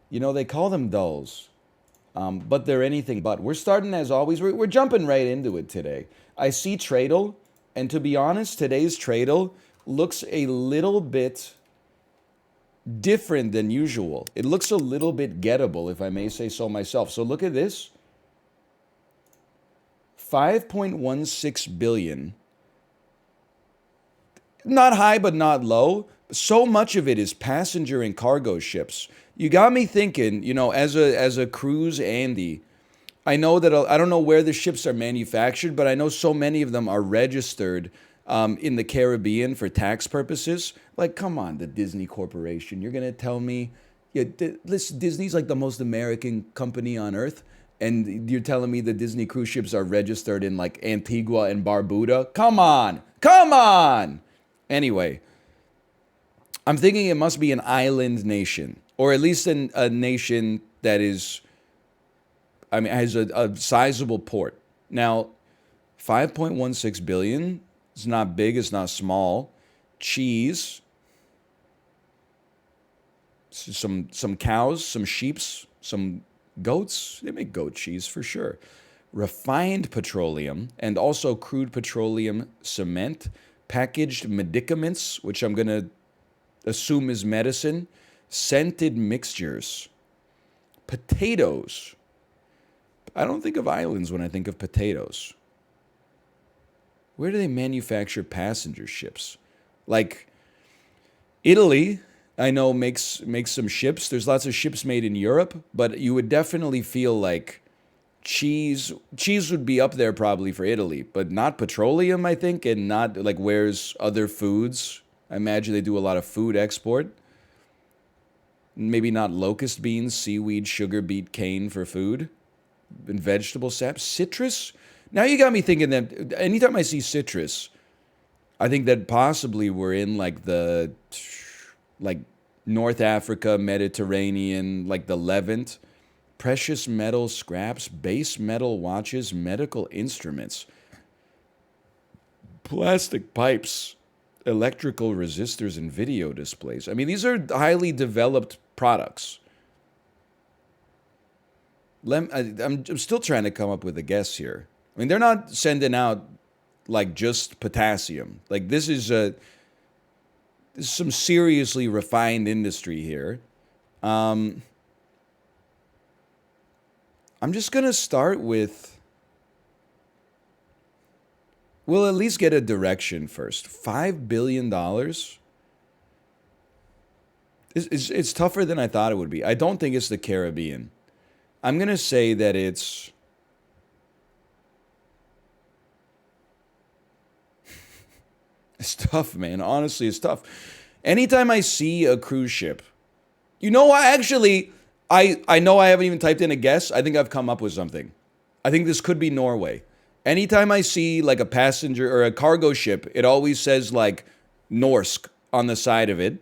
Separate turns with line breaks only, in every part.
You know, they call them dulls, but they're anything but. We're starting as always. We're jumping right into it today. I see Tradle, and to be honest, today's Tradle looks a little bit different than usual. It looks a little bit gettable, if I may say so myself. So look at this. 5.16 billion. Not high, but not low. So much of it is passenger and cargo ships. You got me thinking, you know, as a cruise Andy, I know that I don't know where the ships are manufactured, but I know so many of them are registered in the Caribbean for tax purposes. Like, come on, the Disney Corporation. You're gonna tell me, yeah, listen, Disney's like the most American company on earth, and you're telling me the Disney cruise ships are registered in like Antigua and Barbuda? Come on, come on. Anyway, I'm thinking it must be an island nation, or at least a nation that is, I mean, has a sizable port. Now, 5.16 billion, it's not big, it's not small. Cheese, some cows, some sheeps, some goats. They make goat cheese for sure. Refined petroleum and also crude petroleum cement, packaged medicaments, which I'm going to assume is medicine, scented mixtures, potatoes. I don't think of islands when I think of potatoes. Where do they manufacture passenger ships? Like Italy, I know makes some ships. There's lots of ships made in Europe, but you would definitely feel like cheese would be up there probably for Italy, but not petroleum, I think, and not like where's other foods. I imagine they do a lot of food export. Maybe not locust beans, seaweed, sugar beet, cane for food, and vegetable sap. Citrus? Now you got me thinking that anytime I see citrus, I think that possibly we're in like North Africa, Mediterranean, like the Levant. Precious metal scraps, base metal watches, medical instruments, plastic pipes, electrical resistors, and video displays. I mean, these are highly developed products. I'm still trying to come up with a guess here. I mean, they're not sending out like just potassium. Like this is some seriously refined industry here. I'm just gonna start with. We'll at least get a direction first. $5 billion. It's tougher than I thought it would be. I don't think it's the Caribbean. I'm gonna say that it's. It's tough, man. Honestly, it's tough. Anytime I see a cruise ship, you know what? Actually, I know I haven't even typed in a guess. I think I've come up with something. I think this could be Norway. Anytime I see like a passenger or a cargo ship, it always says like Norsk on the side of it.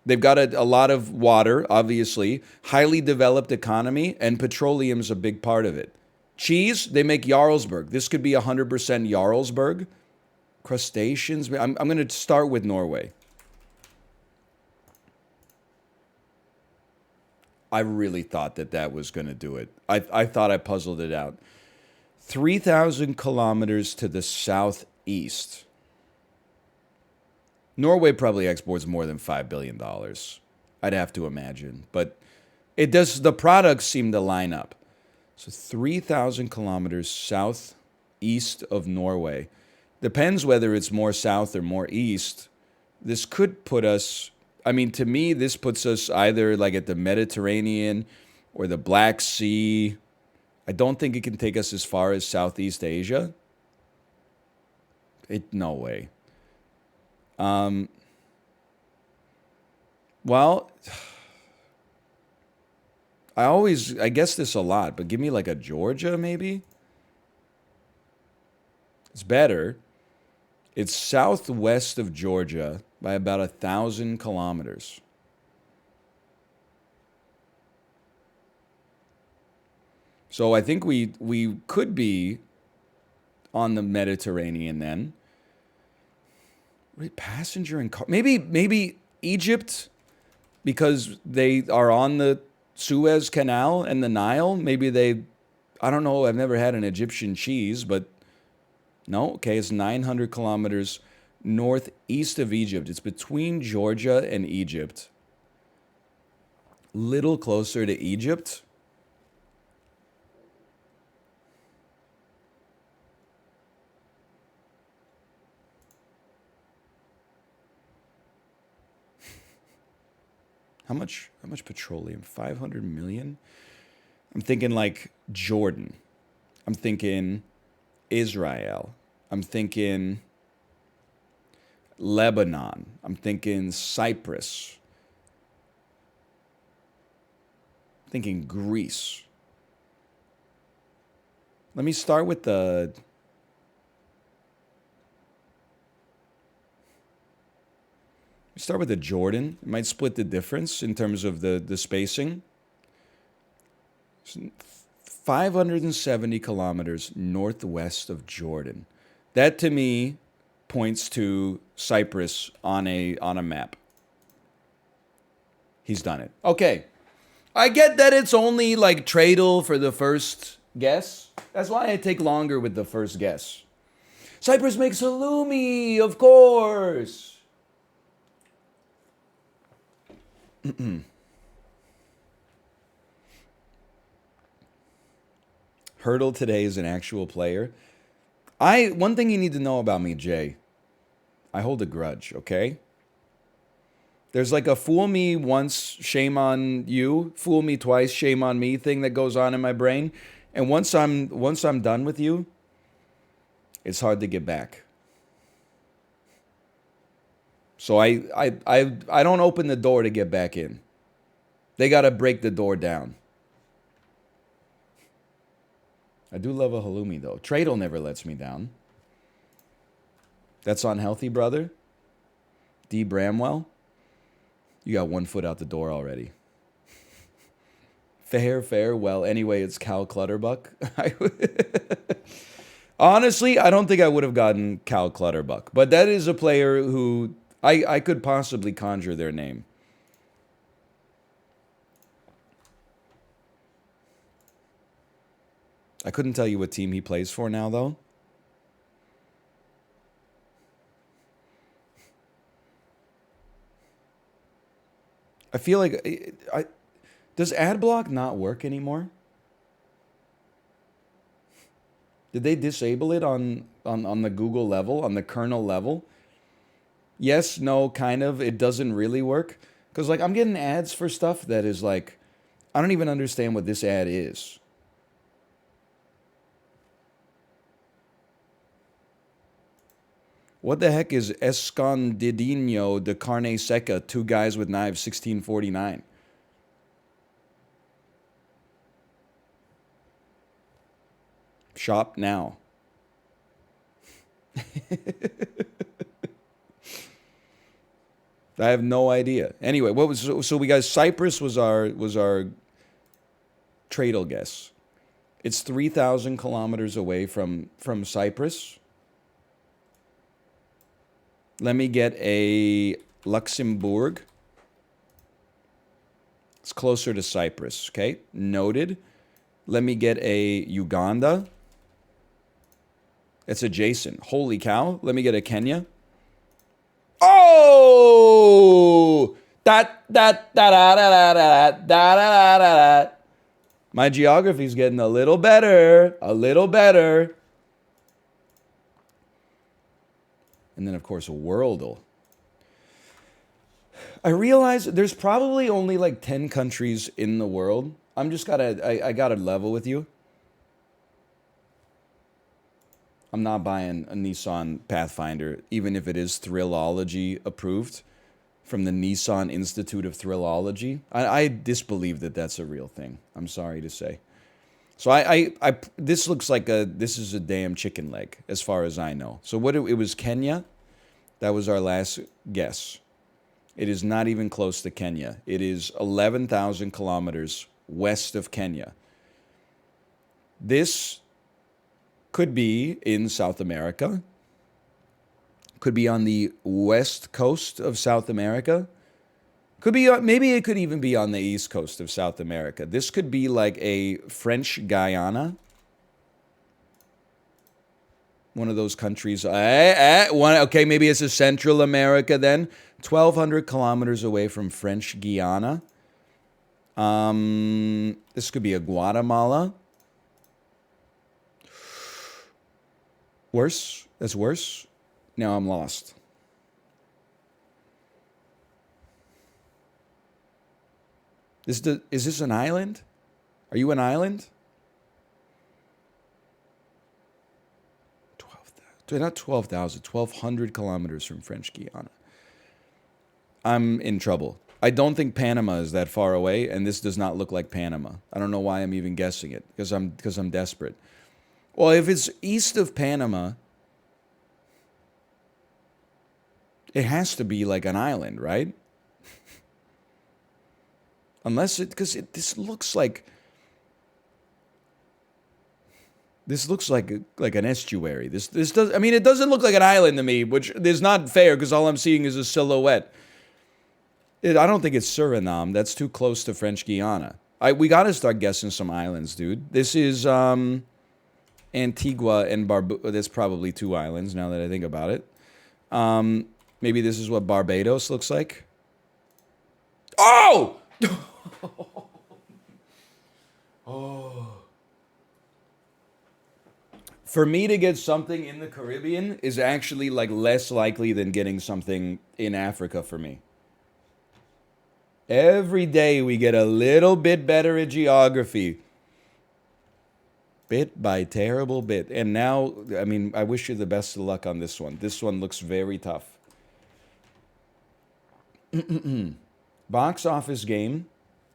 They've got a lot of water, obviously, highly developed economy, and petroleum's a big part of it. Cheese, they make Jarlsberg. This could be 100% Jarlsberg. Crustaceans, I'm going to start with Norway. I really thought that was going to do it. I thought I puzzled it out. 3,000 kilometers to the southeast. Norway probably exports more than $5 billion. I'd have to imagine. But it does. The products seem to line up. So 3,000 kilometers southeast of Norway. Depends whether it's more south or more east. This could put us, I mean, to me, this puts us either like at the Mediterranean or the Black Sea. I don't think it can take us as far as Southeast Asia. No way. Well, I guess this a lot, but give me like a Georgia maybe? It's better. It's southwest of Georgia by about 1,000 kilometers. So I think we could be on the Mediterranean then. Passenger and car. Maybe Egypt, because they are on the Suez Canal and the Nile. Maybe they, I don't know. I've never had an Egyptian cheese, but no. Okay, it's 900 kilometers northeast of Egypt. It's between Georgia and Egypt. Little closer to Egypt. How much petroleum? 500 million? I'm thinking like Jordan. I'm thinking Israel. I'm thinking Lebanon. I'm thinking Cyprus. I'm thinking Greece. Let me start with the Jordan. It might split the difference in terms of the spacing. 570 kilometers northwest of Jordan. That to me points to Cyprus on a map. He's done it. Okay. I get that it's only like Tradle for the first guess. That's why I take longer with the first guess. Cyprus makes halloumi, of course. Hurdle today is an actual player. One thing you need to know about me, Jay. I hold a grudge, okay? There's like a fool me once, shame on you, fool me twice, shame on me thing that goes on in my brain. And once I'm done with you, it's hard to get back. So I don't open the door to get back in. They got to break the door down. I do love a halloumi though. Tradle never lets me down. That's unhealthy, brother. D. Bramwell. You got 1 foot out the door already. Fair. Well, anyway, it's Cal Clutterbuck. Honestly, I don't think I would have gotten Cal Clutterbuck. But that is a player who I could possibly conjure their name. I couldn't tell you what team he plays for now, though. I feel like does AdBlock not work anymore? Did they disable it on the Google level, on the kernel level? Yes, no, kind of. It doesn't really work. Because, like, I'm getting ads for stuff that is, like, I don't even understand what this ad is. What the heck is Escondidinho de Carne Seca, 2 guys with knives, 1649? Shop now. I have no idea. Anyway, what was so we got Cyprus was our Tradle guess. It's 3,000 kilometers away from Cyprus. Let me get a Luxembourg. It's closer to Cyprus, okay? Noted. Let me get a Uganda. It's adjacent. Holy cow. Let me get a Kenya. Oh! My geography's getting a little better. A little better. And then, of course, a Worldle. I realize there's probably only like 10 countries in the world. I gotta level with you. I'm not buying a Nissan Pathfinder, even if it is Thrillology approved from the Nissan Institute of Thrillology. I disbelieve that that's a real thing. I'm sorry to say. So this looks like this is a damn chicken leg as far as I know. So it was Kenya. That was our last guess. It is not even close to Kenya. It is 11,000 kilometers west of Kenya. This could be in South America. Could be on the west coast of South America. Could be, maybe it could even be on the east coast of South America. This could be like a French Guyana. One of those countries. Okay, maybe it's a Central America then. 1,200 kilometers away from French Guiana. This could be a Guatemala. Worse? That's worse? Now I'm lost. Is this an island? Are you an island? 12,000. Not 12,000. 1,200 kilometers from French Guiana. I'm in trouble. I don't think Panama is that far away, and this does not look like Panama. I don't know why I'm even guessing it, because I'm desperate. Well, if it's east of Panama, it has to be like an island, right? Unless it, because this looks like an estuary. This does. I mean, it doesn't look like an island to me, which is not fair because all I'm seeing is a silhouette. I don't think it's Suriname. That's too close to French Guiana. We got to start guessing some islands, dude. This is Antigua and Barbuda. There's probably 2 islands now that I think about it. Maybe this is what Barbados looks like. Oh! Oh. For me to get something in the Caribbean is actually like less likely than getting something in Africa for me. Every day we get a little bit better at geography. Bit by terrible bit. And now, I mean, I wish you the best of luck on this one. This one looks very tough. Box office game.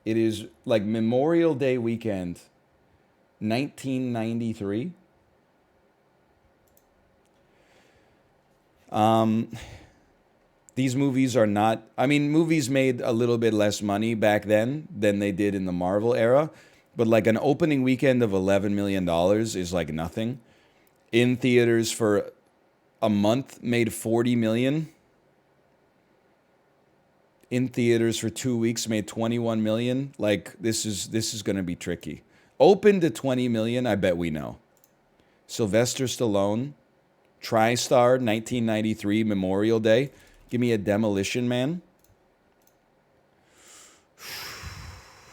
It is like Memorial Day weekend, 1993. These movies are not, I mean, movies made a little bit less money back then than they did in the Marvel era, but like an opening weekend of $11 million is like nothing. In theaters for a month made $40 million. In theaters for 2 weeks made $21 million. Like, this is going to be tricky. Open to $20 million, I bet we know. Sylvester Stallone, TriStar, 1993, Memorial Day. Give me a Demolition Man.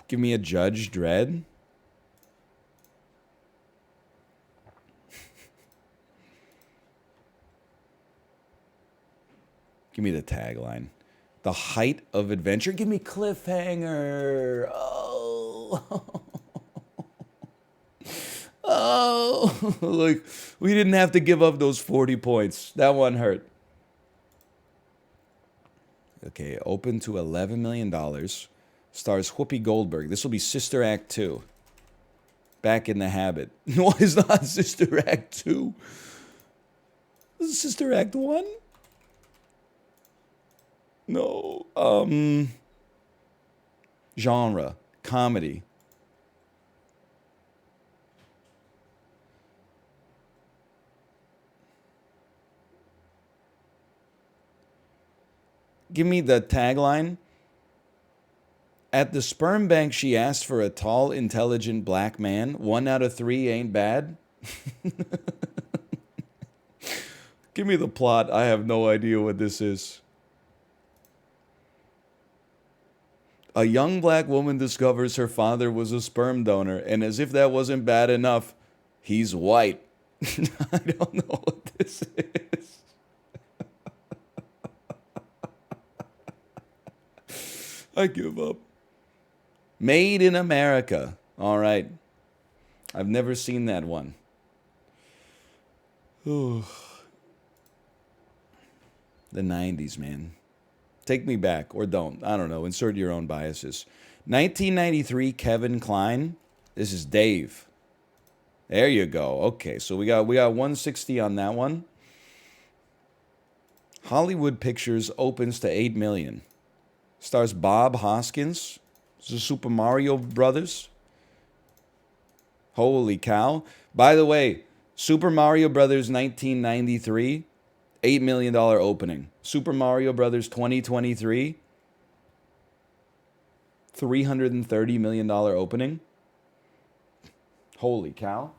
Give me a Judge Dredd. Give me the tagline. The Height of Adventure. Give me Cliffhanger. Oh. Oh. Like, we didn't have to give up those 40 points. That one hurt. Okay, open to $11 million. Stars Whoopi Goldberg. This will be Sister Act 2. Back in the Habit. No, it's not Sister Act 2. This is Sister Act 1? No. Genre. Comedy. Give me the tagline. At the sperm bank, she asked for a tall, intelligent black man. 1 out of 3 ain't bad. Give me the plot. I have no idea what this is. A young black woman discovers her father was a sperm donor, and as if that wasn't bad enough, he's white. I don't know what this is. I give up. Made in America. All right. I've never seen that one. Ooh. The 90s, man. Take me back, or don't. I don't know. Insert your own biases. 1993, Kevin Kline. This is Dave. There you go. Okay, so we got 160 on that one. Hollywood Pictures opens to $8 million. Stars Bob Hoskins. This is Super Mario Brothers. Holy cow. By the way, Super Mario Brothers 1993, $8 million opening. Super Mario Brothers 2023, $330 million opening. Holy cow.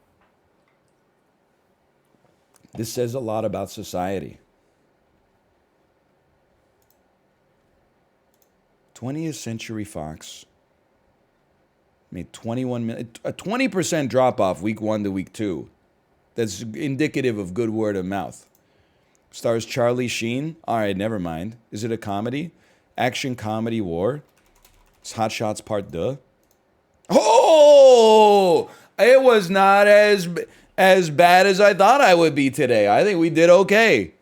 This says a lot about society. 20th Century Fox made 21 million, a 20% drop off week 1 to week 2. That's indicative of good word of mouth. Stars Charlie Sheen. All right, never mind. Is it a comedy? Action comedy war. It's Hot Shots Part 2. Oh! It was not as bad as I thought I would be today. I think we did okay.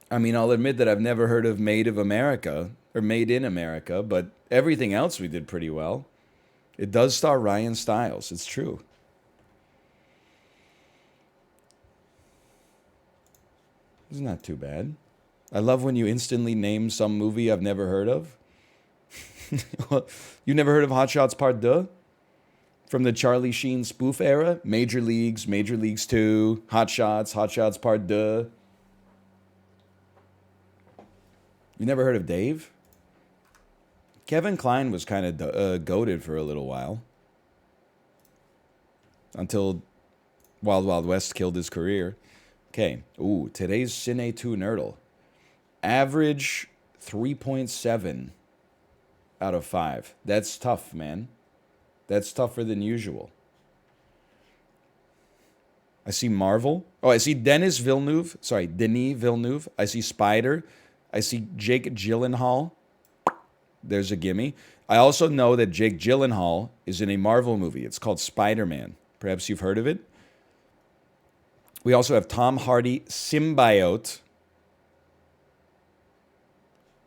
I mean, I'll admit that I've never heard of Made of America or Made in America, but everything else we did pretty well. It does star Ryan Stiles. It's true. It's not too bad. I love when you instantly name some movie I've never heard of. You never heard of Hot Shots Part 2? From the Charlie Sheen spoof era? Major Leagues, Major Leagues 2, Hot Shots Part 2. You never heard of Dave? Kevin Kline was kind of goated for a little while. Until Wild Wild West killed his career. Okay. Ooh, today's Cine 2 Nerdle. Average 3.7 out of 5. That's tough, man. That's tougher than usual. I see Marvel. Oh, I see Denis Villeneuve. I see Spider. I see Jake Gyllenhaal. There's a gimme. I also know that Jake Gyllenhaal is in a Marvel movie. It's called Spider-Man. Perhaps you've heard of it. We also have Tom Hardy, Symbiote,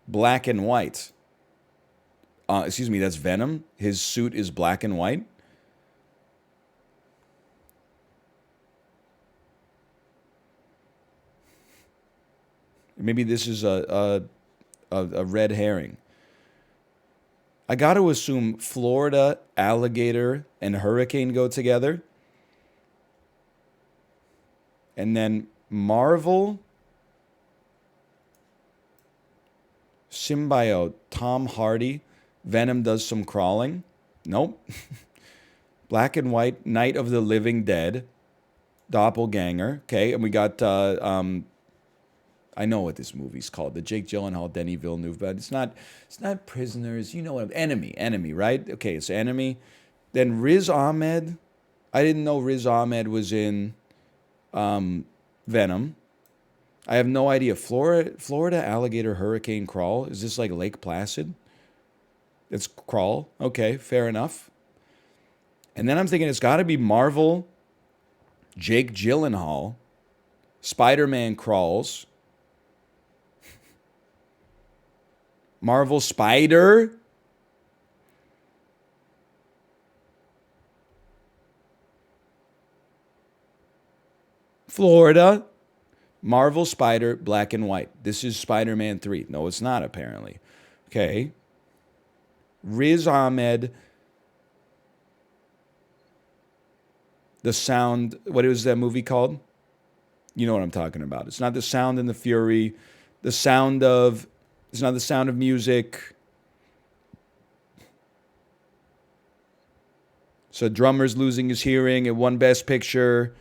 black and white. That's Venom. His suit is black and white. Maybe this is a red herring. I got to assume Florida, alligator, and hurricane go together. And then Marvel, Symbiote, Tom Hardy, Venom does some crawling. Nope. Black and white, Night of the Living Dead, Doppelganger. Okay, and we got, I know what this movie's called, the Jake Gyllenhaal, Denis Villeneuve, but it's not Prisoners. You know what? Enemy, right? Okay, it's Enemy. Then Riz Ahmed. I didn't know Riz Ahmed was in Venom. I have no idea. Florida alligator hurricane crawl. Is this like Lake Placid? It's crawl. Okay, fair enough. And then I'm thinking it's got to be Marvel, Jake Gyllenhaal, Spider-Man crawls, Marvel Spider, Florida, Marvel Spider, black and white. This is Spider-Man 3. No, it's not, apparently. Okay. Riz Ahmed. The Sound. What is that movie called? You know what I'm talking about. It's not The Sound and the Fury. It's not The Sound of Music. So drummer's losing his hearing. It won Best Picture.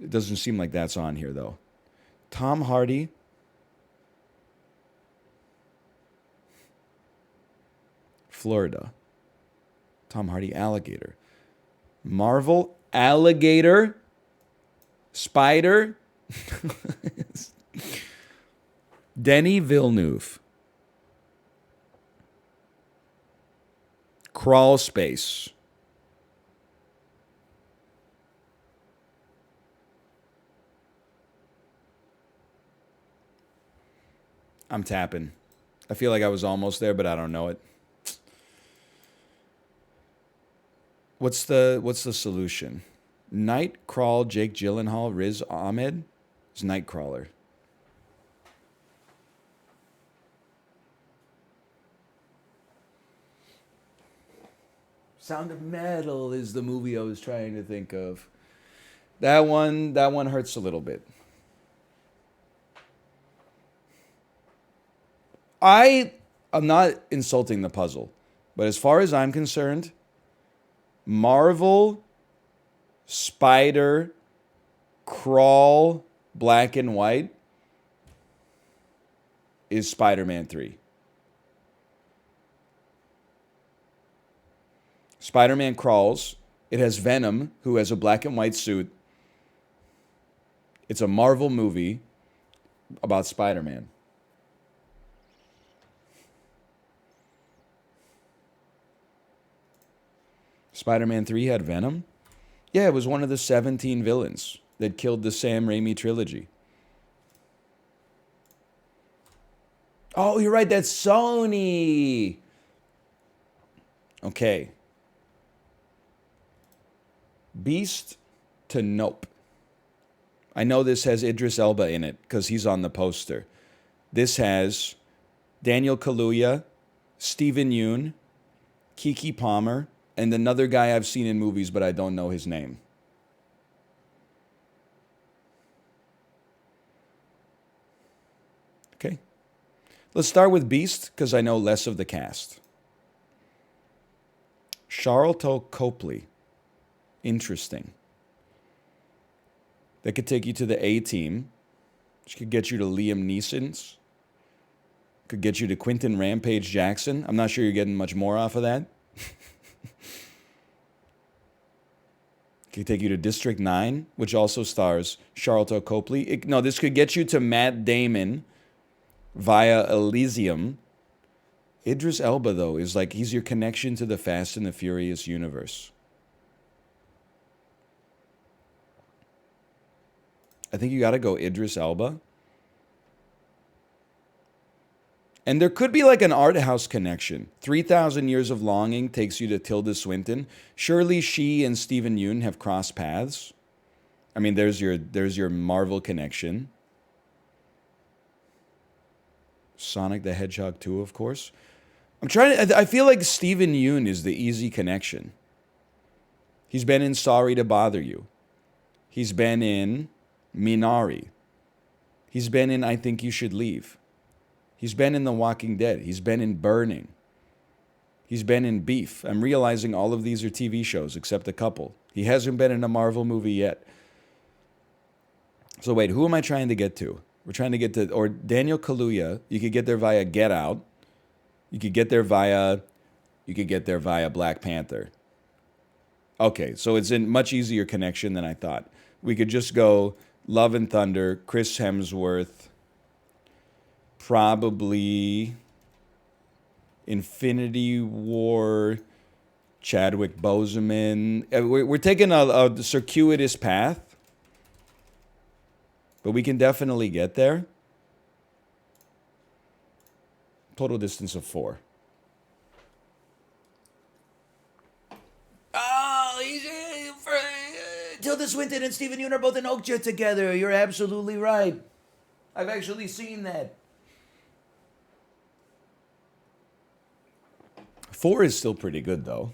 It doesn't seem like that's on here, though. Tom Hardy. Florida. Tom Hardy, alligator. Marvel, alligator. Spider. Denis Villeneuve. Crawl Space. I'm tapping. I feel like I was almost there, but I don't know it. What's the solution? Nightcrawl, Jake Gyllenhaal, Riz Ahmed. It's Nightcrawler. Sound of Metal is the movie I was trying to think of. That one hurts a little bit. I'm not insulting the puzzle, but as far as I'm concerned, Marvel, Spider, Crawl, Black and White is Spider-Man 3. Spider-Man crawls. It has Venom, who has a black and white suit. It's a Marvel movie about Spider-Man. Spider-Man 3 had Venom? Yeah, it was one of the 17 villains that killed the Sam Raimi trilogy. Oh, you're right, that's Sony. Okay. Beast to Nope. I know this has Idris Elba in it because he's on the poster. This has Daniel Kaluuya, Stephen Yeun, Keke Palmer, and another guy I've seen in movies, but I don't know his name. Okay. Let's start with Beast because I know less of the cast. Charlton Copley. Interesting. That could take you to the A-Team. Which could get you to Liam Neeson's. Could get you to Quentin Rampage Jackson. I'm not sure you're getting much more off of that. Could take you to District 9, which also stars Charlton Copley. No, this could get you to Matt Damon via Elysium. Idris Elba, though, is like he's your connection to the Fast and the Furious universe. I think you got to go Idris Elba. And there could be like an art house connection. 3,000 Years of Longing takes you to Tilda Swinton. Surely she and Stephen Yeun have crossed paths. I mean, there's your Marvel connection. Sonic the Hedgehog 2, of course. I feel like Stephen Yeun is the easy connection. He's been in Sorry to Bother You. He's been in Minari. He's been in I Think You Should Leave. He's been in The Walking Dead. He's been in Burning. He's been in Beef. I'm realizing all of these are TV shows except a couple. He hasn't been in a Marvel movie yet. So wait, who am I trying to get to? We're trying to get to, or Daniel Kaluuya. You could get there via Get Out. You could get there via Black Panther. Okay, so it's a much easier connection than I thought. We could just go Love and Thunder, Chris Hemsworth, probably Infinity War, Chadwick Boseman. We're taking a circuitous path, but we can definitely get there. Total distance of 4. Tilda Swinton and Stephen Yeun are both in Okja together. You're absolutely right. I've actually seen that. 4 is still pretty good, though.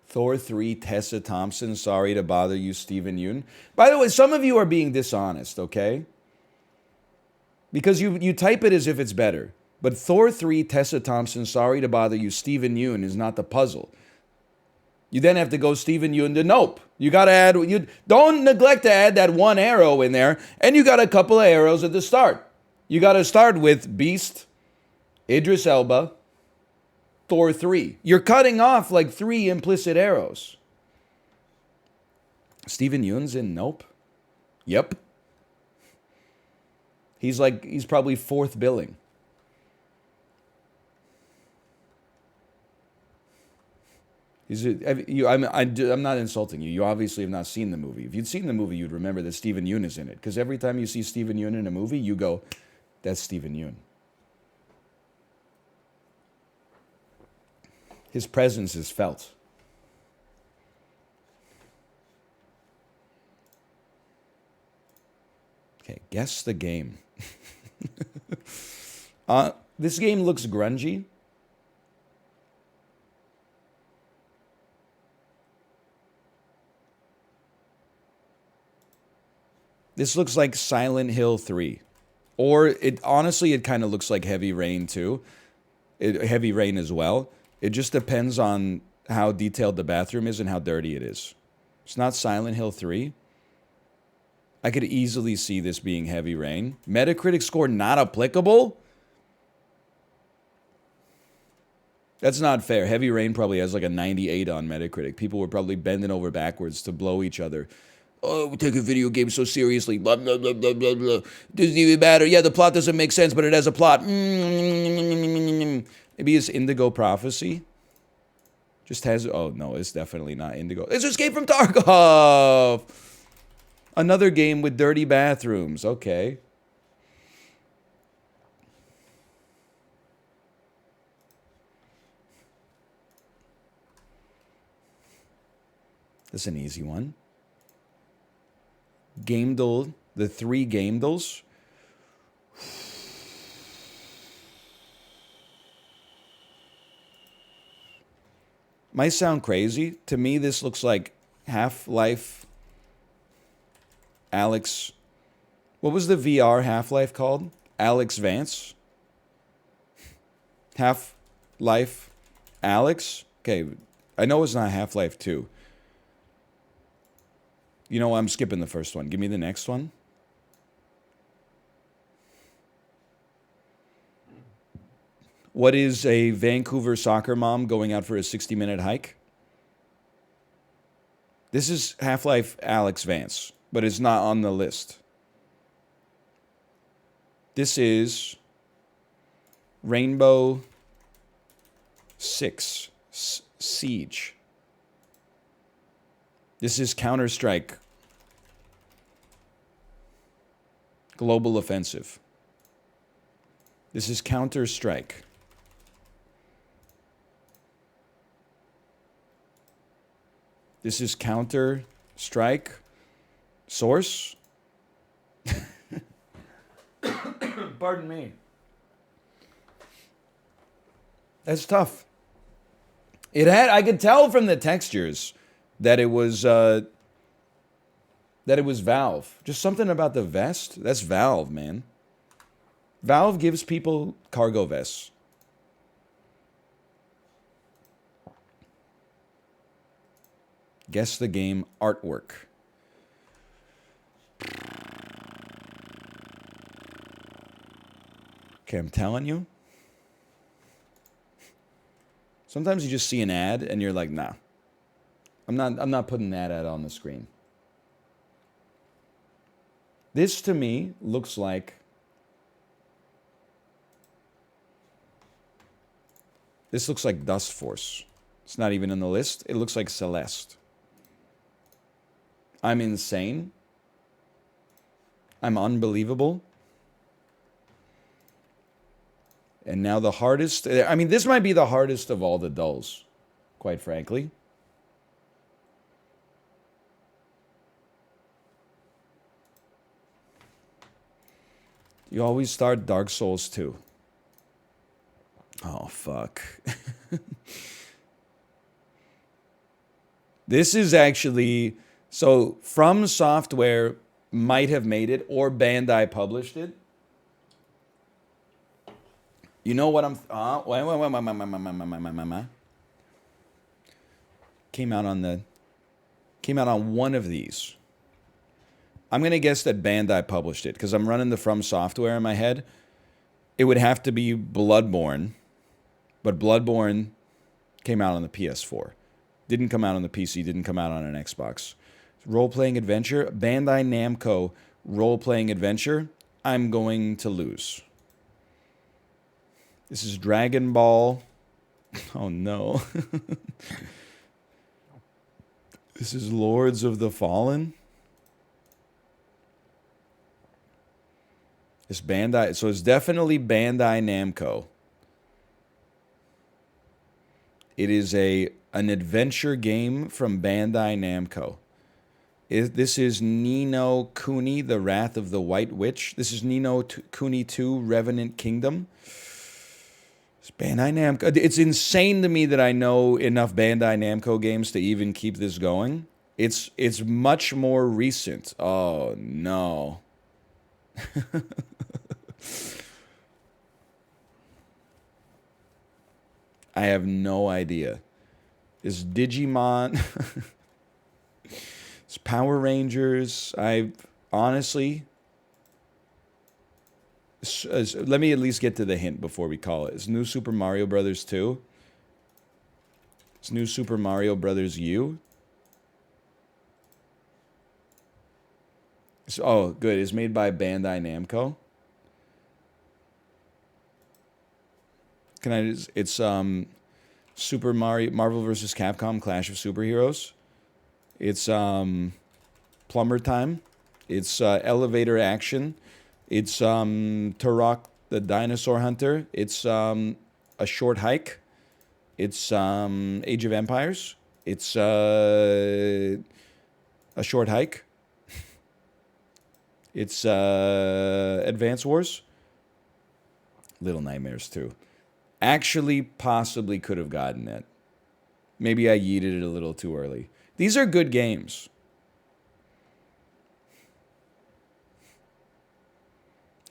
Thor 3, Tessa Thompson, Sorry to Bother You, Stephen Yeun. By the way, some of you are being dishonest, okay? Because you type it as if it's better. But Thor 3, Tessa Thompson, Sorry to Bother You, Stephen Yeun is not the puzzle. You then have to go Stephen Yeun to Nope. You got to add, you don't neglect to add that one arrow in there, and you got a couple of arrows at the start. You got to start with Beast, Idris Elba, Thor 3. You're cutting off like 3 implicit arrows. Stephen Yeun's in Nope? Yep. He's probably 4th billing. I'm not insulting you. You obviously have not seen the movie. If you'd seen the movie, you'd remember that Stephen Yeun is in it. Because every time you see Stephen Yeun in a movie, you go, that's Stephen Yeun. His presence is felt. Okay, guess the game. This game looks grungy. This looks like Silent Hill 3. Or it honestly, it kind of looks like Heavy Rain too. Heavy Rain as well. It just depends on how detailed the bathroom is and how dirty it is. It's not Silent Hill 3. I could easily see this being Heavy Rain. Metacritic score not applicable? That's not fair. Heavy Rain probably has like a 98 on Metacritic. People were probably bending over backwards to blow each other. Oh, we take a video game so seriously. Blah, blah, blah, blah, blah, blah. Doesn't even matter. Yeah, the plot doesn't make sense, but it has a plot. Maybe it's Indigo Prophecy. Just has... Oh, no, it's definitely not Indigo. It's Escape from Tarkov! Another game with dirty bathrooms. Okay. That's an easy one. Gamedle, the 3 Gamedles. Might sound crazy. To me, this looks like Half-Life Alex. What was the VR Half-Life called? Alex Vance? Half-Life Alex? Okay, I know it's not Half-Life 2. You know, I'm skipping the first one. Give me the next one. What is a Vancouver soccer mom going out for a 60-minute hike? This is Half-Life Alex Vance, but it's not on the list. This is Rainbow Six Siege. This is Counter-Strike Global Offensive. This is Counter-Strike. This is Counter-Strike Source. Pardon me. That's tough. I could tell from the textures that it was Valve. Just something about the vest. That's Valve, man. Valve gives people cargo vests. Guess the game artwork. Okay, I'm telling you. Sometimes you just see an ad and you're like, nah. I'm not putting that ad on the screen. This to me looks like Dust Force. It's not even in the list. It looks like Celeste. I'm insane. I'm unbelievable. And now the hardest... I mean, this might be the hardest of all the dulls, quite frankly. You always start Dark Souls 2. Oh, fuck. This is actually... So, From Software might have made it, or Bandai published it. You know what I'm... Came out on one of these. I'm going to guess that Bandai published it, because I'm running the From Software in my head. It would have to be Bloodborne, but Bloodborne came out on the PS4. Didn't come out on the PC, didn't come out on an Xbox. Role-playing adventure, Bandai Namco role-playing adventure, I'm going to lose. This is Dragon Ball. Oh no. This is Lords of the Fallen. It's Bandai, so it's definitely Bandai Namco. It is an adventure game from Bandai Namco. This is Ni no Kuni, The Wrath of the White Witch. This is Ni no Kuni 2, Revenant Kingdom. It's Bandai Namco. It's insane to me that I know enough Bandai Namco games to even keep this going. It's much more recent. Oh, no. I have no idea. Is Digimon? It's Power Rangers. I honestly, let me at least get to the hint before we call it. It's New Super Mario Brothers 2. It's New Super Mario Brothers U. Oh, good. It's made by Bandai Namco. Can I just, it's Super Mario Marvel vs. Capcom Clash of Superheroes. It's Plumber Time. It's Elevator Action. It's Turok the Dinosaur Hunter. It's A Short Hike. It's Age of Empires. It's A Short Hike. It's Advance Wars. Little Nightmares too. Actually, possibly could have gotten it. Maybe I yeeted it a little too early. These are good games.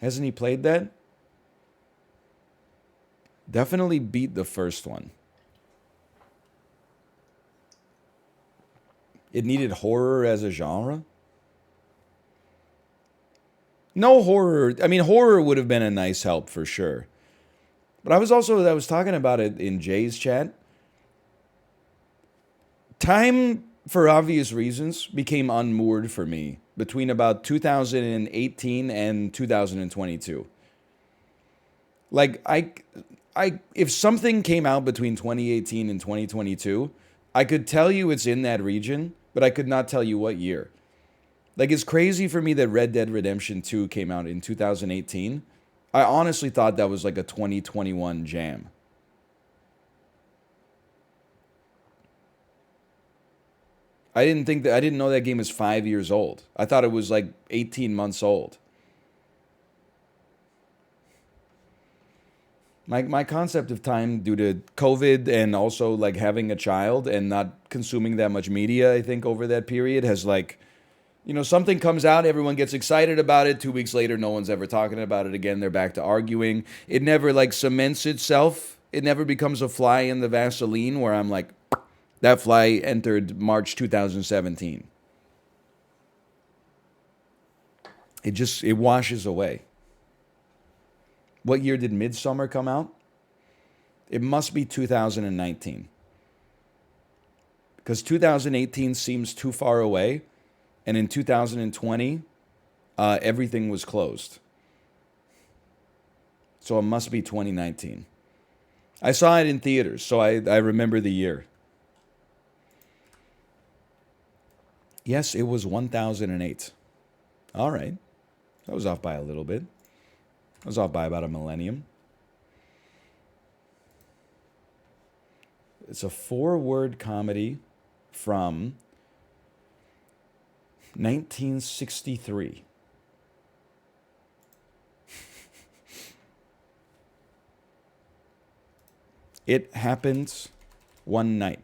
Hasn't he played that? Definitely beat the first one. It needed horror as a genre. No horror. I mean, horror would have been a nice help for sure. But I was talking about it in Jay's chat. Time, for obvious reasons, became unmoored for me between about 2018 and 2022. Like if something came out between 2018 and 2022, I could tell you it's in that region, but I could not tell you what year. Like, it's crazy for me that Red Dead Redemption 2 came out in 2018. I honestly thought that was like a 2021 jam. I didn't know that game was 5 years old. I thought it was like 18 months old. My concept of time due to COVID and also like having a child and not consuming that much media, I think over that period has like, something comes out, everyone gets excited about it. 2 weeks later, no one's ever talking about it again. They're back to arguing. It never like cements itself. It never becomes a fly in the Vaseline where I'm like, that fly entered March 2017. It washes away. What year did Midsummer come out? It must be 2019. Because 2018 seems too far away. And in 2020, everything was closed. So it must be 2019. I saw it in theaters, so I remember the year. Yes, it was 1008. All right. I was off by a little bit. I was off by about a millennium. It's a 4-word comedy from 1963. It happened one night.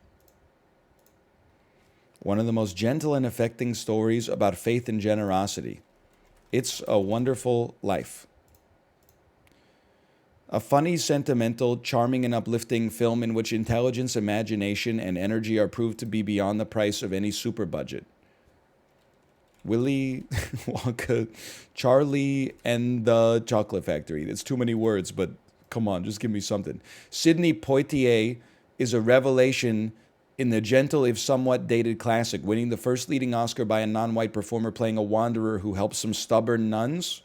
One of the most gentle and affecting stories about faith and generosity. It's a Wonderful Life. A funny, sentimental, charming, and uplifting film in which intelligence, imagination, and energy are proved to be beyond the price of any super budget. Willy Wonka, Charlie and the Chocolate Factory. It's too many words, but come on, just give me something. Sidney Poitier is a revelation in the gentle, if somewhat dated classic, winning the first leading Oscar by a non-white performer playing a wanderer who helps some stubborn nuns.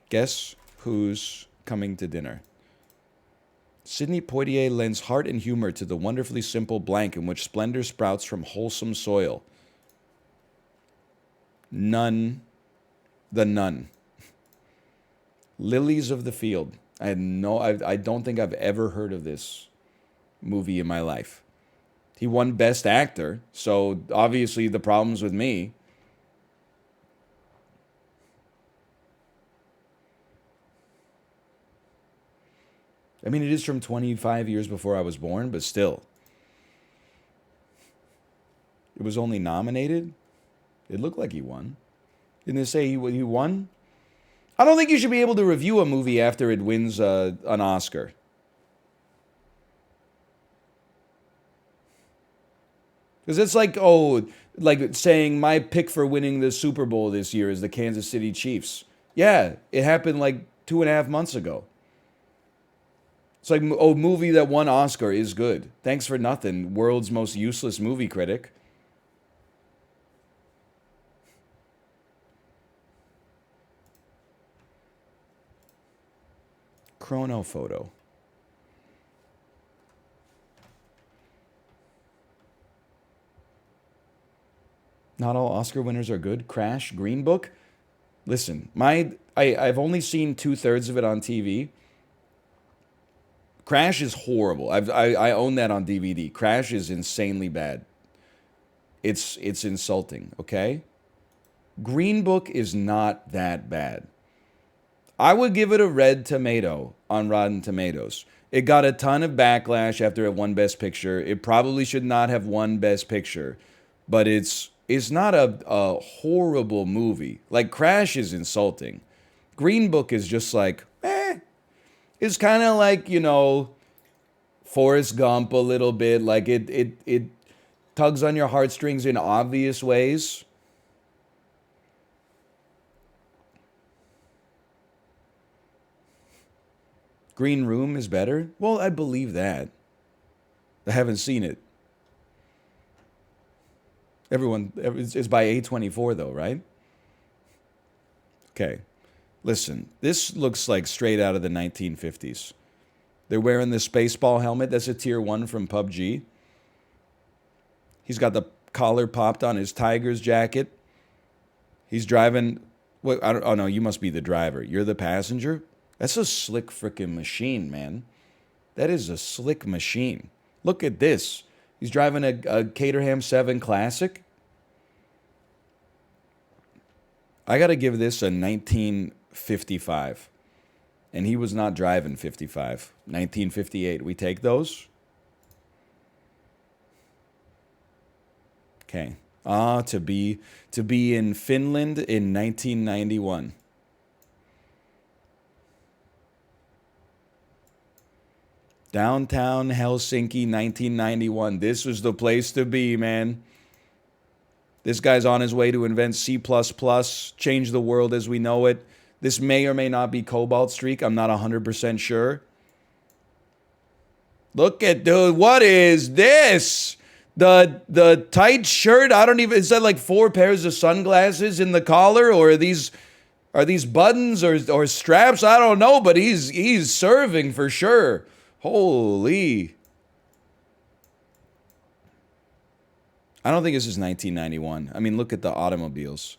Guess who's coming to dinner? Sidney Poitier lends heart and humor to the wonderfully simple blank in which splendor sprouts from wholesome soil. Nun. The Nun. Lilies of the Field. I don't think I've ever heard of this movie in my life. He won Best Actor, so obviously the problem's with me. I mean, it is from 25 years before I was born, but still. was only nominated? It looked like he won. Didn't it say he won? I don't think you should be able to review a movie after it wins an Oscar. Because it's like, oh, like saying my pick for winning the Super Bowl this year is the Kansas City Chiefs. Yeah, it happened like 2.5 months ago. It's like, oh, movie that won Oscar is good. Thanks for nothing, world's most useless movie critic. Chronophoto. Not all Oscar winners are good. Crash, Green Book. Listen, I've only seen 2/3 of it on TV. Crash is horrible. I own that on DVD. Crash is insanely bad. It's insulting, okay? Green Book is not that bad. I would give it a red tomato on Rotten Tomatoes. It got a ton of backlash after it won Best Picture. It probably should not have won Best Picture, but it's not a horrible movie. Like, Crash is insulting. Green Book is just like, It's kind of like, you know, Forrest Gump a little bit. Like, it tugs on your heartstrings in obvious ways. Green Room is better? Well, I believe that. I haven't seen it. It's by A24 though, right? Okay. Listen, this looks like straight out of the 1950s. They're wearing the Spaceball helmet. That's a tier 1 from PUBG. He's got the collar popped on his Tigers jacket. He's driving. Wait, oh no, you must be the driver. You're the passenger? That's a slick freaking machine, man. That is a slick machine. Look at this. He's driving a Caterham 7 Classic. I got to give this a 1955. And he was not driving 55. 1958. We take those? Okay. To be in Finland in 1991. Downtown Helsinki, 1991. This was the place to be, man. This guy's on his way to invent C++, change the world as we know it. This may or may not be Cobalt Streak. I'm not 100% sure. Look at, dude, what is this? The tight shirt, I don't even, is that like 4 pairs of sunglasses in the collar? Or are these buttons or straps? I don't know, but he's serving for sure. Holy. I don't think this is 1991. I mean, look at the automobiles.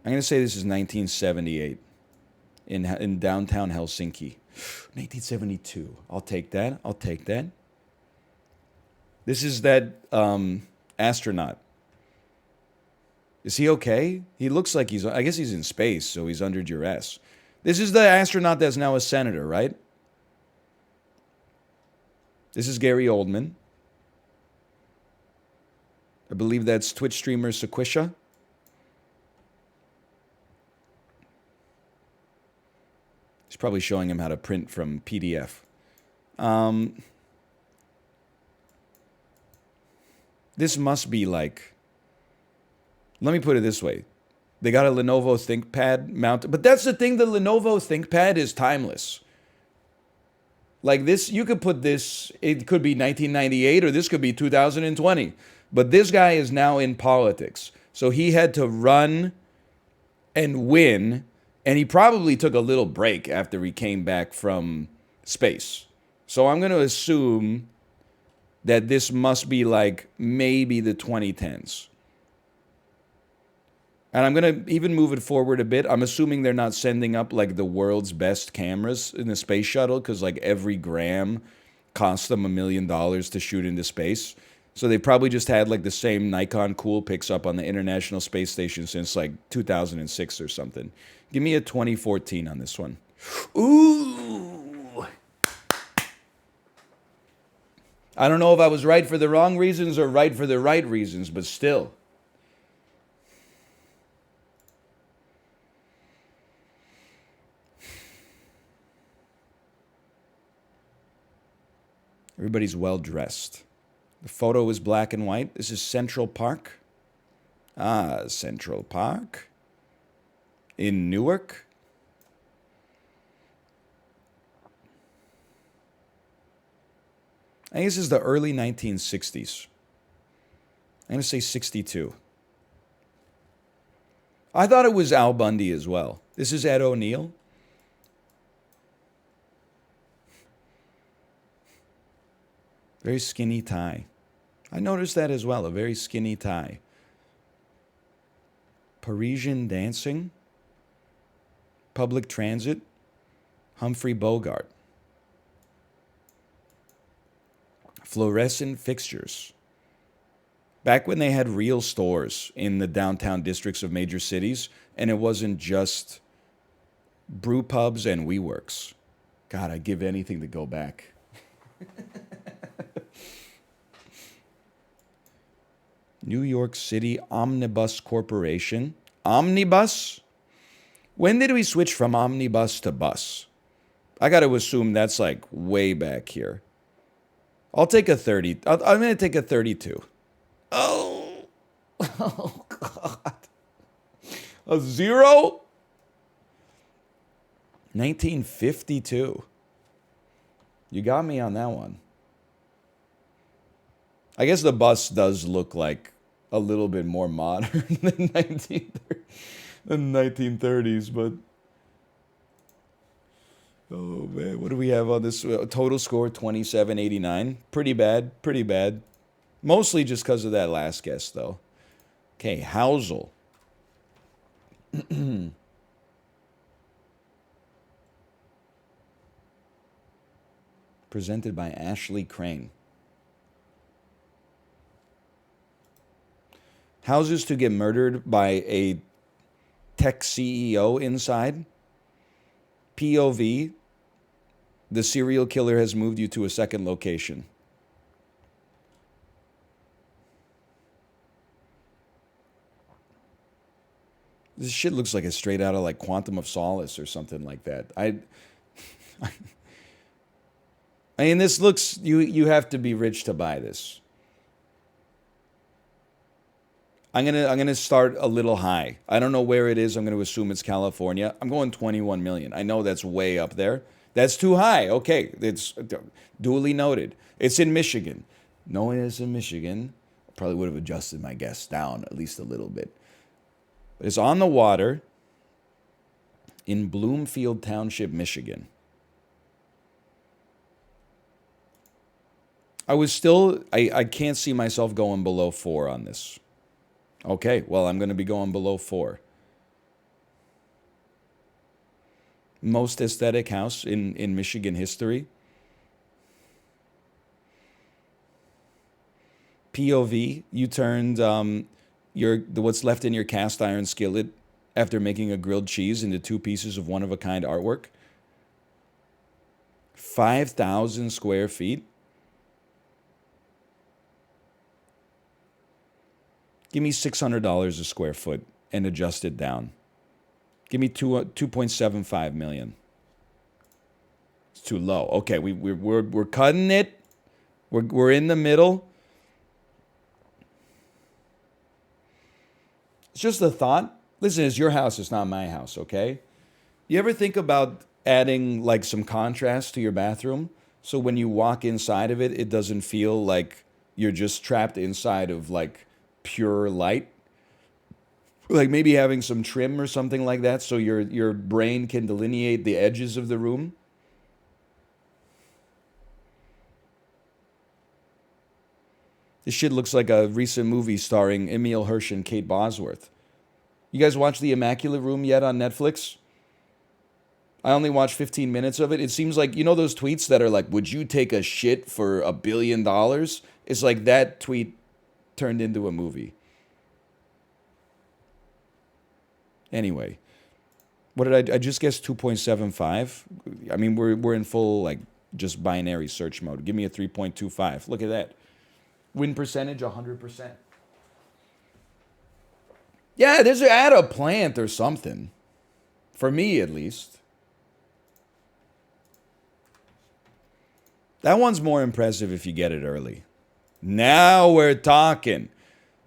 I'm going to say this is 1978 in downtown Helsinki. 1972. I'll take that. I'll take that. This is that astronaut. Is he okay? He looks like he's, I guess he's in space, so he's under duress. This is the astronaut that's now a senator, right? This is Gary Oldman. I believe that's Twitch streamer Sequisha. He's probably showing him how to print from PDF. This must be like, let me put it this way. They got a Lenovo ThinkPad mounted. But that's the thing, the Lenovo ThinkPad is timeless. Like this, you could put this, it could be 1998 or this could be 2020. But this guy is now in politics. So he had to run and win. And he probably took a little break after he came back from space. So I'm going to assume that this must be like maybe the 2010s. And I'm going to even move it forward a bit. I'm assuming they're not sending up like the world's best cameras in the space shuttle because like every gram costs them $1 million to shoot into space. So they probably just had like the same Nikon cool pics up on the International Space Station since like 2006 or something. Give me a 2014 on this one. Ooh. I don't know if I was right for the wrong reasons or right for the right reasons, but still. Everybody's well dressed. The photo is black and white. This is Central Park. Ah, Central Park. In Newark. I think this is the early 1960s. I'm going to say 62. I thought it was Al Bundy as well. This is Ed O'Neill. Very skinny tie. I noticed that as well, a very skinny tie. Parisian dancing. Public transit. Humphrey Bogart. Fluorescent fixtures. Back when they had real stores in the downtown districts of major cities, and it wasn't just brew pubs and WeWorks. God, I'd give anything to go back. New York City Omnibus Corporation. Omnibus? When did we switch from omnibus to bus? I got to assume that's like way back here. I'll take a 30. I'm going to take a 32. Oh. Oh, God. A 0? 1952. You got me on that one. I guess the bus does look like a little bit more modern than 1930s, but oh man, what do we have on this? Total score 2789. Pretty bad, pretty bad. Mostly just because of that last guess, though. Okay, Housle. Presented by Ashley Crane. Houses to get murdered by a tech CEO inside. POV. The serial killer has moved you to a second location. This shit looks like it's straight out of like Quantum of Solace or something like that. I mean, this looks, you have to be rich to buy this. I'm gonna start a little high. I don't know where it is. I'm gonna assume it's California. I'm going 21 million. I know that's way up there. That's too high. Okay, it's duly noted. It's in Michigan. Knowing it's in Michigan, I probably would have adjusted my guess down at least a little bit. But it's on the water in Bloomfield Township, Michigan. I can't see myself going below 4 on this. Okay, well, I'm going to be going below 4. Most aesthetic house in Michigan history. POV, you turned what's left in your cast iron skillet after making a grilled cheese into 2 pieces of one-of-a-kind artwork. 5,000 square feet. Give me $600 a square foot and adjust it down. Give me 2.75 million. It's too low. Okay, we're cutting it. We're in the middle. It's just a thought. Listen, it's your house. It's not my house. Okay. You ever think about adding like some contrast to your bathroom so when you walk inside of it, it doesn't feel like you're just trapped inside of like pure light? Like maybe having some trim or something like that so your brain can delineate the edges of the room. This shit looks like a recent movie starring Emile Hirsch and Kate Bosworth. You guys watch The Immaculate Room yet on Netflix? I only watched 15 minutes of it. It seems like, you know those tweets that are like, would you take a shit for $1 billion? It's like that tweet turned into a movie. Anyway, what did I just guess? 2.75. I mean, we're in full like just binary search mode. Give me a 3.25. Look at that. Win percentage, 100%. Yeah, there's add a plant or something. For me, at least. That one's more impressive if you get it early. Now we're talking.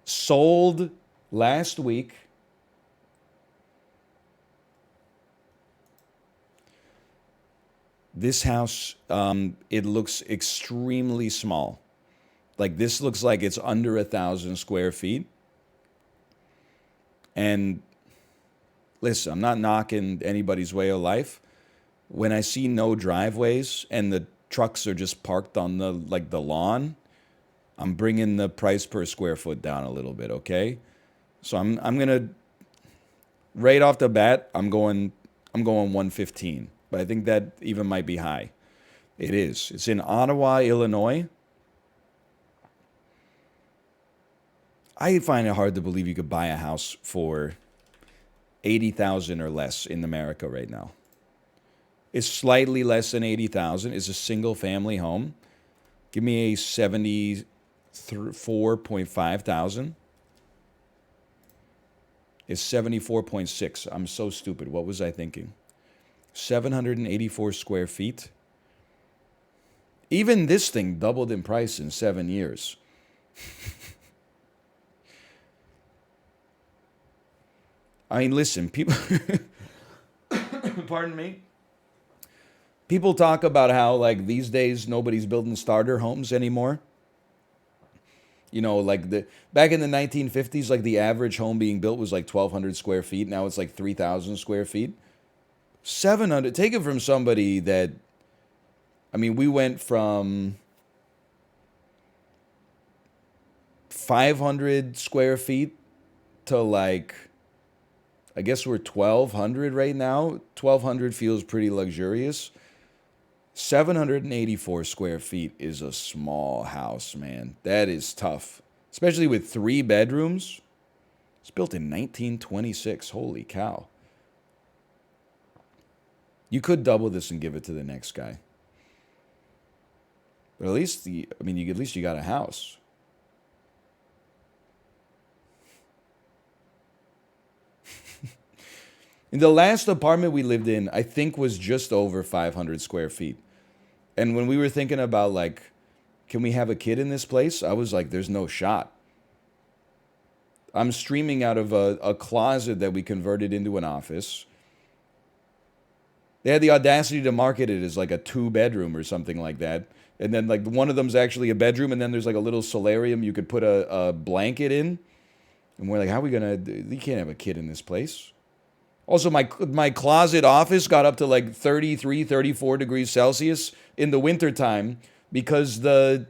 Sold last week. This house, it looks extremely small. Like, this looks like it's under 1,000 square feet. And listen, I'm not knocking anybody's way of life. When I see no driveways and the trucks are just parked on the lawn, I'm bringing the price per square foot down a little bit, okay? So I'm gonna, right off the bat, I'm going 115. But I think that even might be high. It is. It's in Ottawa, Illinois. I find it hard to believe you could buy a house for $80,000 or less in America right now. It's slightly less than $80,000. It's a single family home. Give me a 74.5 thousand. It's 74.6. I'm so stupid. What was I thinking? 784 square feet. Even this thing doubled in price in 7 years. I mean, listen, people, pardon me. People talk about how, like, these days nobody's building starter homes anymore. You know, like back in the 1950s, like the average home being built was like 1,200 square feet. Now it's like 3,000 square feet. 700, take it from somebody that, I mean, we went from 500 square feet to like, I guess we're 1,200 right now. 1,200 feels pretty luxurious. 784 square feet is a small house, man. That is tough, especially with 3 bedrooms. It's built in 1926. Holy cow. You could double this and give it to the next guy. But at least you got a house. In the last apartment we lived in, I think was just over 500 square feet. And when we were thinking about, like, can we have a kid in this place? I was like, there's no shot. I'm streaming out of a closet that we converted into an office. They had the audacity to market it as like a 2-bedroom or something like that. And then, like, one of them's actually a bedroom, and then there's like a little solarium you could put a blanket in. And we're like, how are we going to, you can't have a kid in this place. Also, my closet office got up to like 33, 34 degrees Celsius in the wintertime because the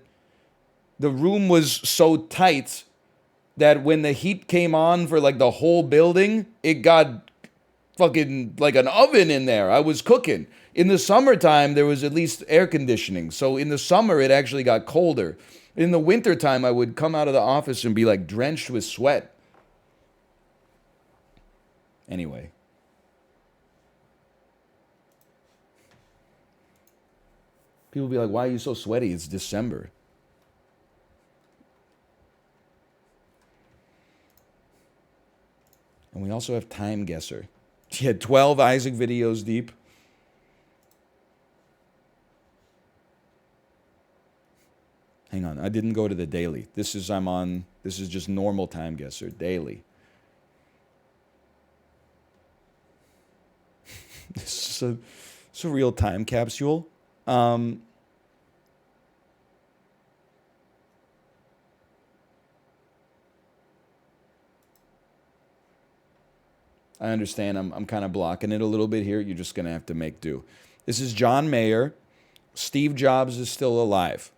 room was so tight that when the heat came on for like the whole building, it got fucking like an oven in there. I was cooking. In the summertime, there was at least air conditioning. So in the summer, it actually got colder. In the wintertime, I would come out of the office and be like drenched with sweat. Anyway. People be like, why are you so sweaty? It's December. And we also have Time Guesser. She had 12 Isaac videos deep. Hang on, I didn't go to the daily. This is just normal Time Guesser, daily. This is a real time capsule. I understand I'm kind of blocking it a little bit here. You're just going to have to make do. This is John Mayer. Steve Jobs is still alive,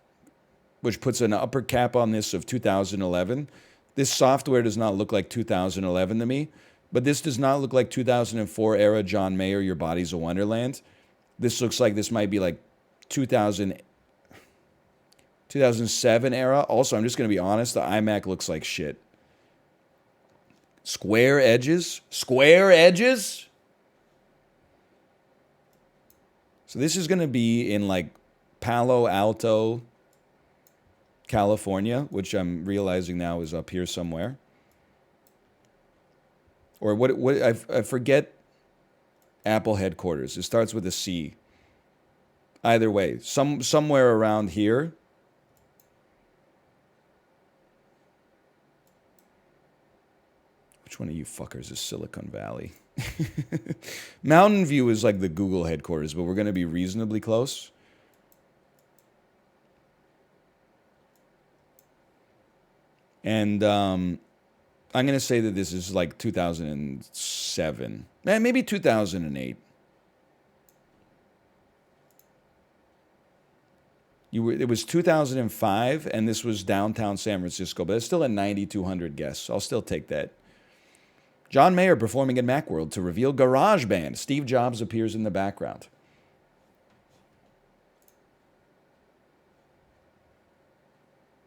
which puts an upper cap on this of 2011. This software does not look like 2011 to me, but this does not look like 2004 era John Mayer, Your Body's a Wonderland. This looks like this might be like 2007 era. Also, I'm just going to be honest, the iMac looks like shit. Square edges? Square edges? So this is going to be in like Palo Alto, California, which I'm realizing now is up here somewhere. Or what I forget Apple headquarters. It starts with a C. Either way, somewhere around here. Which one of you fuckers is Silicon Valley? Mountain View is like the Google headquarters, but we're going to be reasonably close. And I'm going to say that this is like 2007. Maybe 2008. It was 2005, and this was downtown San Francisco, but it's still a 9,200 guess. I'll still take that. John Mayer performing at Macworld to reveal GarageBand. Steve Jobs appears in the background.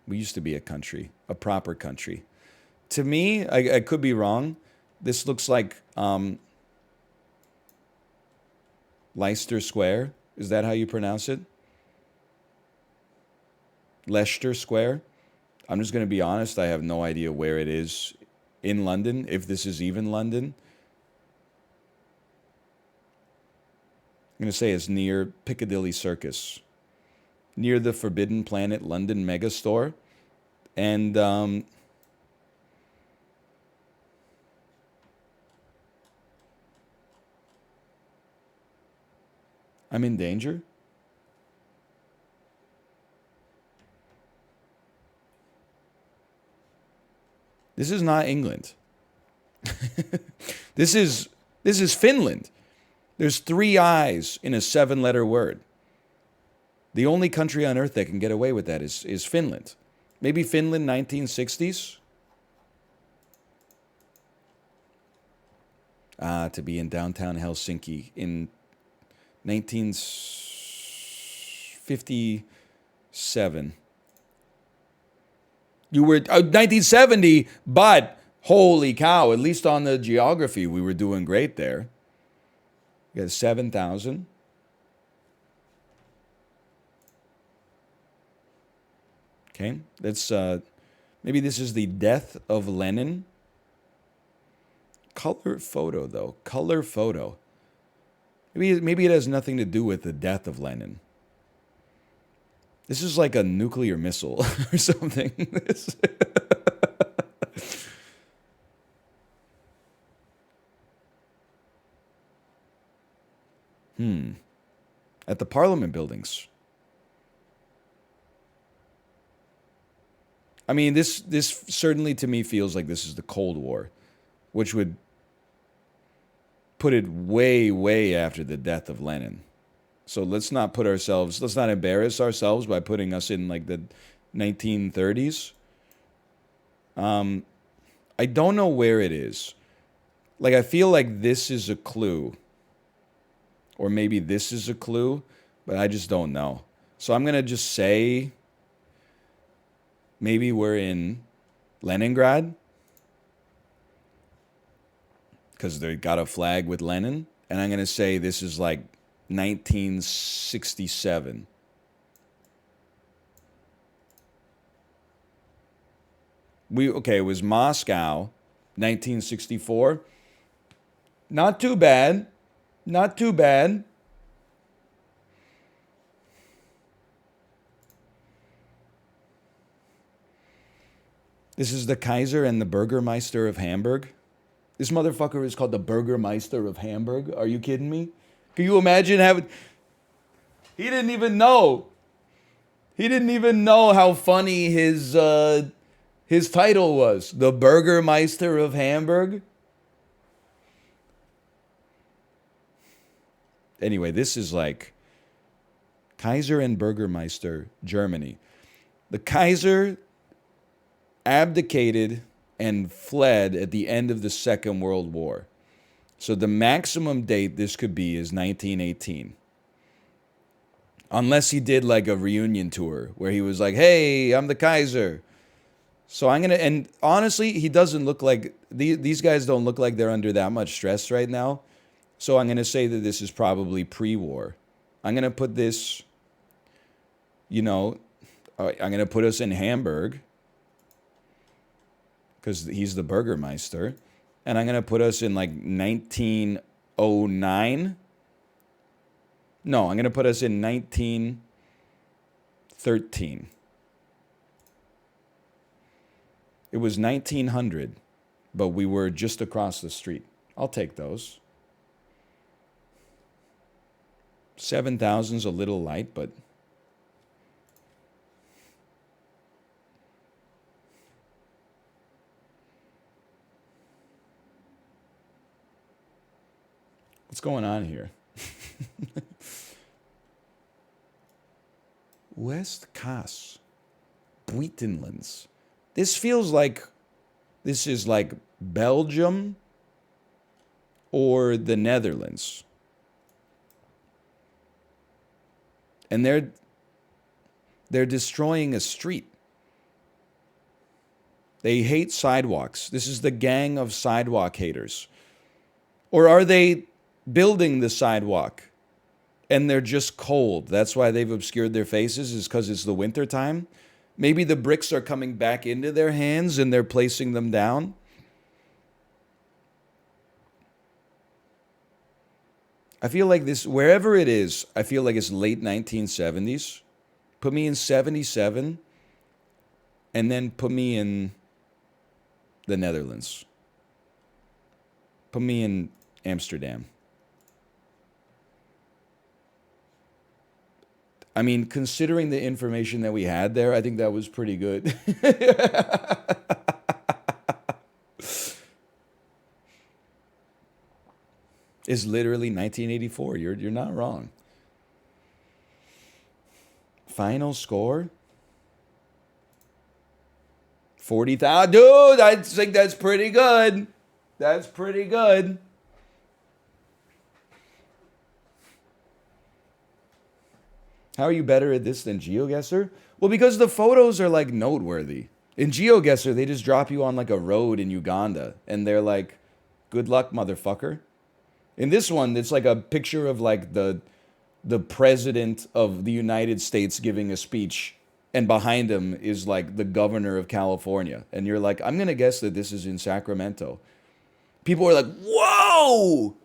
We used to be a country, a proper country. To me, I could be wrong. This looks like Leicester Square. Is that how you pronounce it? Leicester Square? I'm just going to be honest. I have no idea where it is in London, if this is even London. I'm going to say it's near Piccadilly Circus, near the Forbidden Planet London Megastore. And I'm in danger. This is not England. This is Finland. There's 3 I's in a 7-letter word. The only country on earth that can get away with that is Finland. Maybe Finland 1960s? To be in downtown Helsinki in 1957. You were 1970, but holy cow, at least on the geography, we were doing great there. You got 7,000. Okay, that's maybe this is the death of Lenin. Color photo, though. Color photo. Maybe it has nothing to do with the death of Lenin. This is like a nuclear missile or something. At the Parliament buildings. I mean, this certainly to me feels like this is the Cold War, which would put it way, way after the death of Lenin. So let's not embarrass ourselves by putting us in like the 1930s. I don't know where it is. Like, I feel like this is a clue. Or maybe this is a clue, but I just don't know. So I'm going to just say maybe we're in Leningrad. Because they got a flag with Lenin. And I'm going to say this is like 1967. It was Moscow, 1964. Not too bad. Not too bad. This is the Kaiser and the Burgermeister of Hamburg. This motherfucker is called the Burgermeister of Hamburg. Are you kidding me? Can you imagine having... He didn't even know. He didn't even know how funny his title was. The Burgermeister of Hamburg. Anyway, this is like Kaiser and Burgermeister, Germany. The Kaiser abdicated and fled at the end of the Second World War. So the maximum date this could be is 1918. Unless he did like a reunion tour where he was like, hey, I'm the Kaiser. So I'm going to, and honestly, he doesn't look like, these guys don't look like they're under that much stress right now. So I'm going to say that this is probably pre-war. I'm going to put this you know, I'm going to put us in Hamburg because he's the Burgermeister. And I'm going to put us in like 1909. No, I'm going to put us in 1913. It was 1900, but we were just across the street. I'll take those. 7,000's a little light, but what's going on here? West Kaas, Buitenlands. This feels like this is like Belgium or the Netherlands. And they're destroying a street. They hate sidewalks. This is the gang of sidewalk haters. Or are they building the sidewalk and they're just cold? That's why they've obscured their faces, is because it's the winter time. Maybe the bricks are coming back into their hands and they're placing them down. I feel like this, wherever it is, I feel like it's late 1970s. Put me in 77 and then put me in the Netherlands. Put me in Amsterdam. I mean, considering the information that we had there, I think that was pretty good. It's literally 1984. You're not wrong. Final score? 40,000. Dude, I think that's pretty good. That's pretty good. How are you better at this than GeoGuessr? Well, because the photos are like noteworthy. In GeoGuessr, they just drop you on like a road in Uganda and they're like, good luck, motherfucker. In this one, it's like a picture of like the president of the United States giving a speech, and behind him is like the governor of California. And you're like, I'm going to guess that this is in Sacramento. People are like, whoa!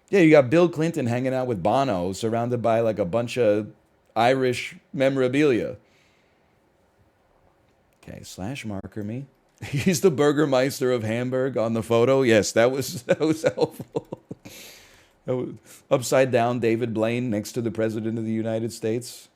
Yeah, you got Bill Clinton hanging out with Bono, surrounded by like a bunch of Irish memorabilia. Okay, slash marker me. He's the Burgermeister of Hamburg on the photo. Yes, that was helpful. That was upside down David Blaine next to the President of the United States.